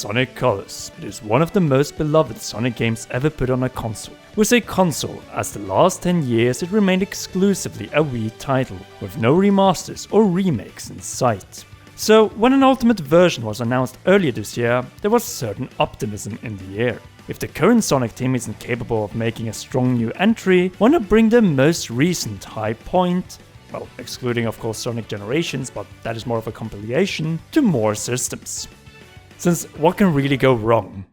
Sonic Colors. It is one of the most beloved Sonic games ever put on a console. We say console, as the last 10 years it remained exclusively a Wii title, with no remasters or remakes in sight. So, when an Ultimate version was announced earlier this year, there was certain optimism in the air. If the current Sonic team isn't capable of making a strong new entry, why not bring the most recent high point, well, excluding of course Sonic Generations, but that is more of a compilation, to more systems? Since what can really go wrong?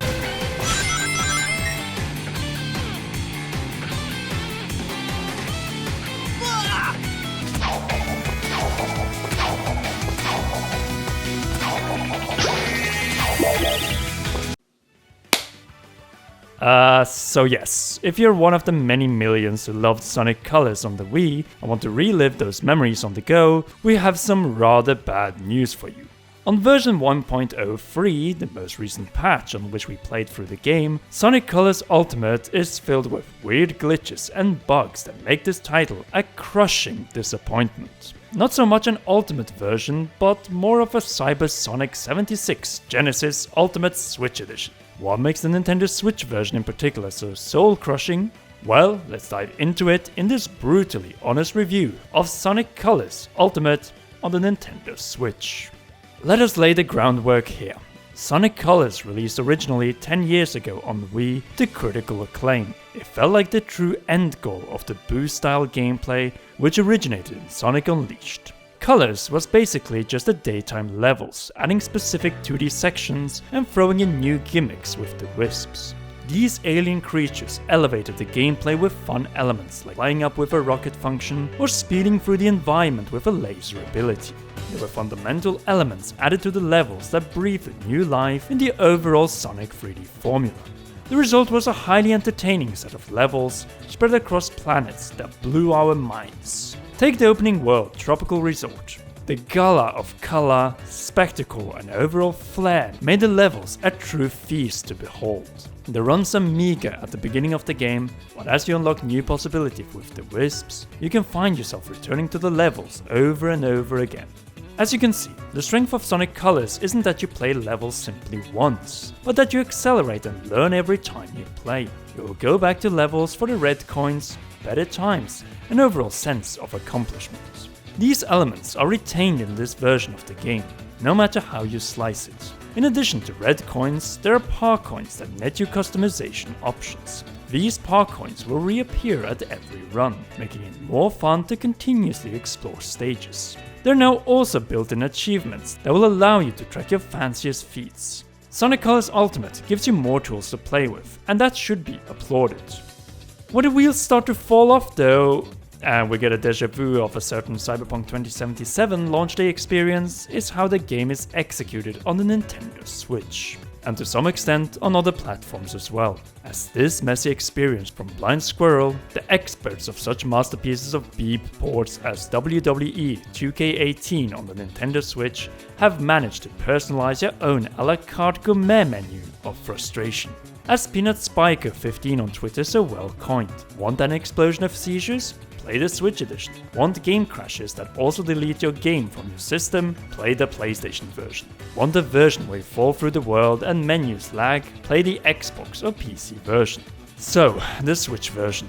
So yes, if you're one of the many millions who loved Sonic Colors on the Wii and want to relive those memories on the go, we have some rather bad news for you. On version 1.03, the most recent patch on which we played through the game, Sonic Colors Ultimate is filled with weird glitches and bugs that make this title a crushing disappointment. Not so much an Ultimate version, but more of a Cyber Sonic 76 Genesis Ultimate Switch Edition. What makes the Nintendo Switch version in particular so soul-crushing? Well, let's dive into it in this brutally honest review of Sonic Colors Ultimate on the Nintendo Switch. Let us lay the groundwork here. Sonic Colors released originally 10 years ago on the Wii to critical acclaim. It felt like the true end goal of the Boo-style gameplay which originated in Sonic Unleashed. Colors was basically just the daytime levels, adding specific 2D sections and throwing in new gimmicks with the Wisps. These alien creatures elevated the gameplay with fun elements like flying up with a rocket function or speeding through the environment with a laser ability. There were fundamental elements added to the levels that breathed new life in the overall Sonic 3D formula. The result was a highly entertaining set of levels spread across planets that blew our minds. Take the opening world, Tropical Resort. The gala of color, spectacle and overall flair made the levels a true feast to behold. The runs are meager at the beginning of the game, but as you unlock new possibilities with the Wisps, you can find yourself returning to the levels over and over again. As you can see, the strength of Sonic Colors isn't that you play levels simply once, but that you accelerate and learn every time you play. You will go back to levels for the red coins, better times, and overall sense of accomplishment. These elements are retained in this version of the game, no matter how you slice it. In addition to red coins, there are par coins that net you customization options. These par coins will reappear at every run, making it more fun to continuously explore stages. There are now also built-in achievements that will allow you to track your fanciest feats. Sonic Colors Ultimate gives you more tools to play with, and that should be applauded. When the wheels start to fall off though, and we get a deja vu of a certain Cyberpunk 2077 launch day experience, is how the game is executed on the Nintendo Switch. And to some extent on other platforms as well, as this messy experience from Blind Squirrel, the experts of such masterpieces of beep ports as WWE 2K18 on the Nintendo Switch, have managed to personalize your own a la carte gourmet menu of frustration. As Peanut Spiker 15 on Twitter so well coined, want an explosion of seizures? Play the Switch edition. Want game crashes that also delete your game from your system? Play the PlayStation version. Want a version where you fall through the world and menus lag? Play the Xbox or PC version. So, the Switch version.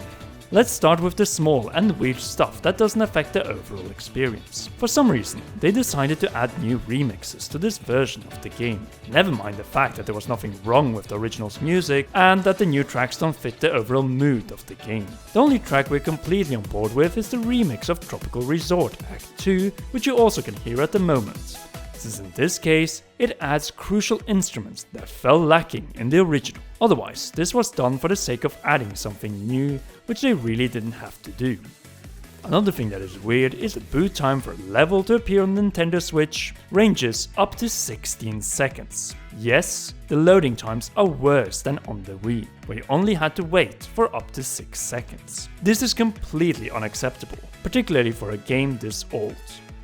Let's start with the small and weird stuff that doesn't affect the overall experience. For some reason, they decided to add new remixes to this version of the game. Never mind the fact that there was nothing wrong with the original's music and that the new tracks don't fit the overall mood of the game. The only track we're completely on board with is the remix of Tropical Resort Act 2, which you also can hear at the moment, since in this case, it adds crucial instruments that fell lacking in the original. Otherwise, this was done for the sake of adding something new, which they really didn't have to do. Another thing that is weird is the boot time for a level to appear on Nintendo Switch ranges up to 16 seconds. Yes, the loading times are worse than on the Wii, where you only had to wait for up to 6 seconds. This is completely unacceptable, particularly for a game this old.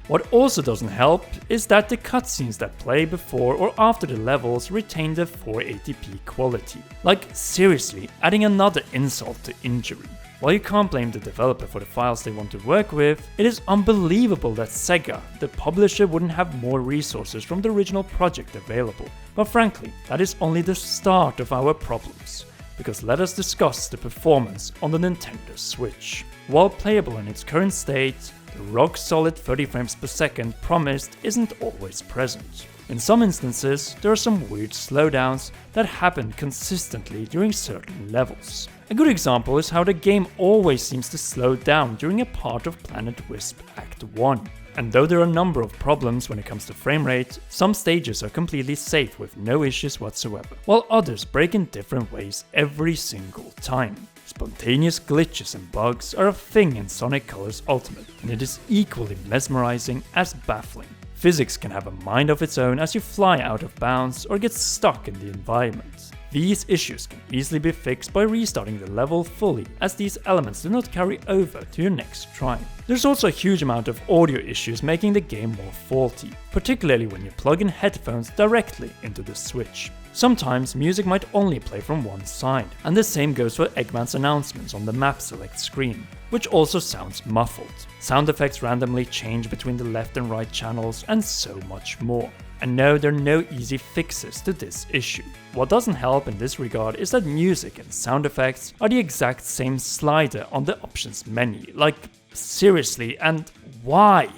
What also doesn't help is that the cutscenes that play before or after the levels retain the 480p quality. Like seriously, adding another insult to injury. While you can't blame the developer for the files they want to work with, it is unbelievable that Sega, the publisher, wouldn't have more resources from the original project available. But frankly, that is only the start of our problems, because let us discuss the performance on the Nintendo Switch. While playable in its current state, the rock-solid 30 frames per second promised isn't always present. In some instances, there are some weird slowdowns that happen consistently during certain levels. A good example is how the game always seems to slow down during a part of Planet Wisp Act 1. And though there are a number of problems when it comes to frame rate, some stages are completely safe with no issues whatsoever, while others break in different ways every single time. Spontaneous glitches and bugs are a thing in Sonic Colors Ultimate, and it is equally mesmerizing as baffling. Physics can have a mind of its own as you fly out of bounds or get stuck in the environment. These issues can easily be fixed by restarting the level fully, as these elements do not carry over to your next try. There's also a huge amount of audio issues making the game more faulty, particularly when you plug in headphones directly into the Switch. Sometimes music might only play from one side, and the same goes for Eggman's announcements on the map select screen, which also sounds muffled. Sound effects randomly change between the left and right channels, and so much more. And no, there are no easy fixes to this issue. What doesn't help in this regard is that music and sound effects are the exact same slider on the options menu. Like, seriously, and why?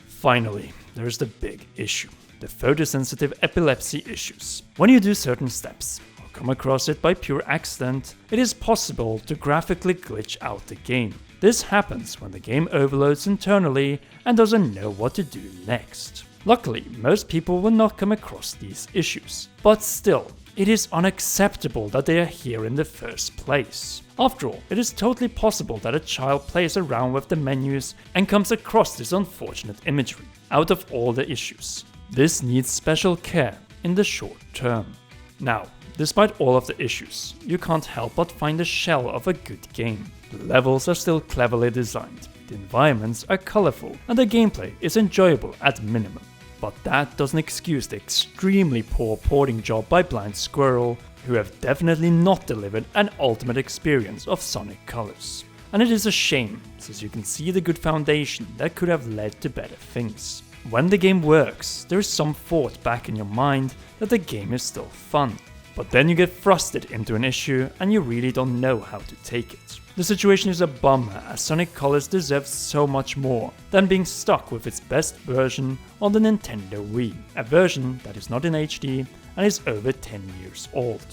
Finally, there's the big issue. The photosensitive epilepsy issues. When you do certain steps, or come across it by pure accident, it is possible to graphically glitch out the game. This happens when the game overloads internally and doesn't know what to do next. Luckily, most people will not come across these issues, but still, it is unacceptable that they are here in the first place. After all, it is totally possible that a child plays around with the menus and comes across this unfortunate imagery. Out of all the issues, this needs special care in the short term. Now, despite all of the issues, you can't help but find the shell of a good game. The levels are still cleverly designed, the environments are colorful, and the gameplay is enjoyable at minimum. But that doesn't excuse the extremely poor porting job by Blind Squirrel, who have definitely not delivered an ultimate experience of Sonic Colors. And it is a shame, since you can see the good foundation that could have led to better things. When the game works, there is some thought back in your mind that the game is still fun. But then you get thrusted into an issue and you really don't know how to take it. The situation is a bummer, as Sonic Colors deserves so much more than being stuck with its best version on the Nintendo Wii, a version that is not in HD and is over 10 years old.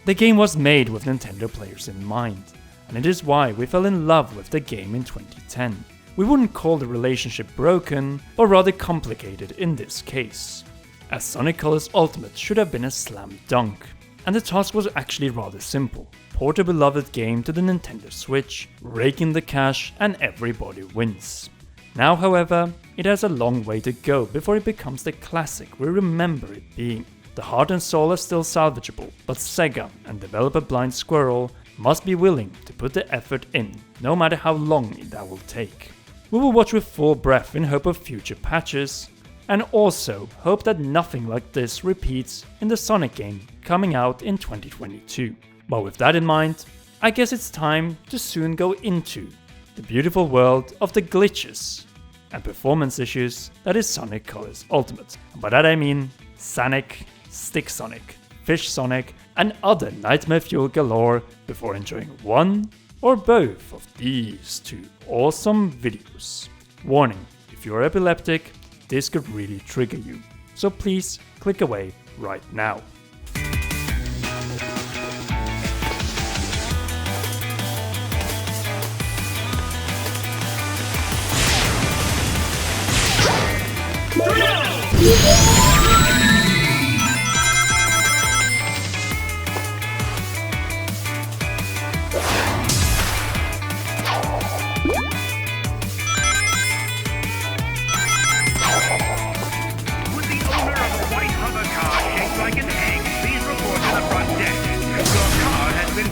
The game was made with Nintendo players in mind, and it is why we fell in love with the game in 2010. We wouldn't call the relationship broken, but rather complicated in this case, as Sonic Colors Ultimate should have been a slam dunk. And the task was actually rather simple. Port a beloved game to the Nintendo Switch, rake in the cash, and everybody wins. Now, however, it has a long way to go before it becomes the classic we remember it being. The heart and soul are still salvageable, but Sega and developer Blind Squirrel must be willing to put the effort in, no matter how long that will take. We will watch with full breath in hope of future patches, and also hope that nothing like this repeats in the Sonic game coming out in 2022. But with that in mind, I guess it's time to soon go into the beautiful world of the glitches and performance issues that is Sonic Colors Ultimate. And by that I mean Sonic, Stick Sonic, Fish Sonic, and other nightmare fuel galore before enjoying one or both of these two awesome videos. Warning, if you're epileptic, this could really trigger you, so please click away right now.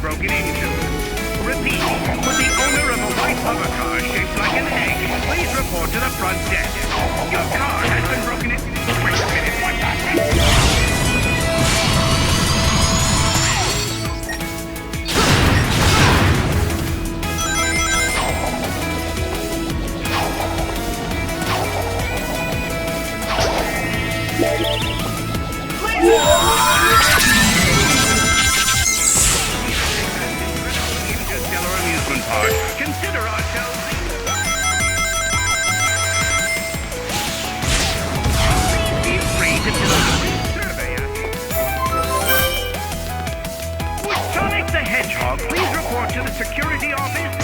Broken into. Repeat, with the owner of a white hover car shaped like an egg, please report to the front desk. Your car has been broken into. Wait a minute, what the heck? Interstellar amusement park. Consider ourselves. Feel free to fill out a brief survey. Would Sonic the Hedgehog please report to the security office?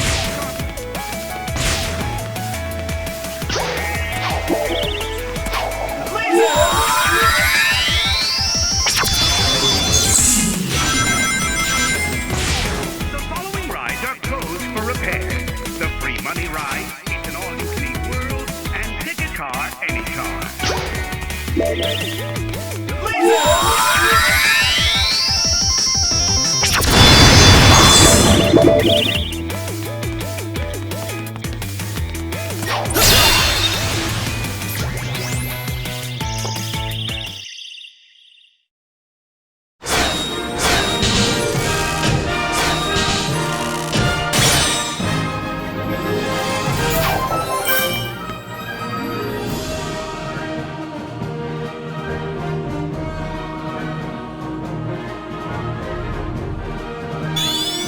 The following rides are closed for repair. The free money ride, it's an all-you-can-eat world, and pick a car, any car.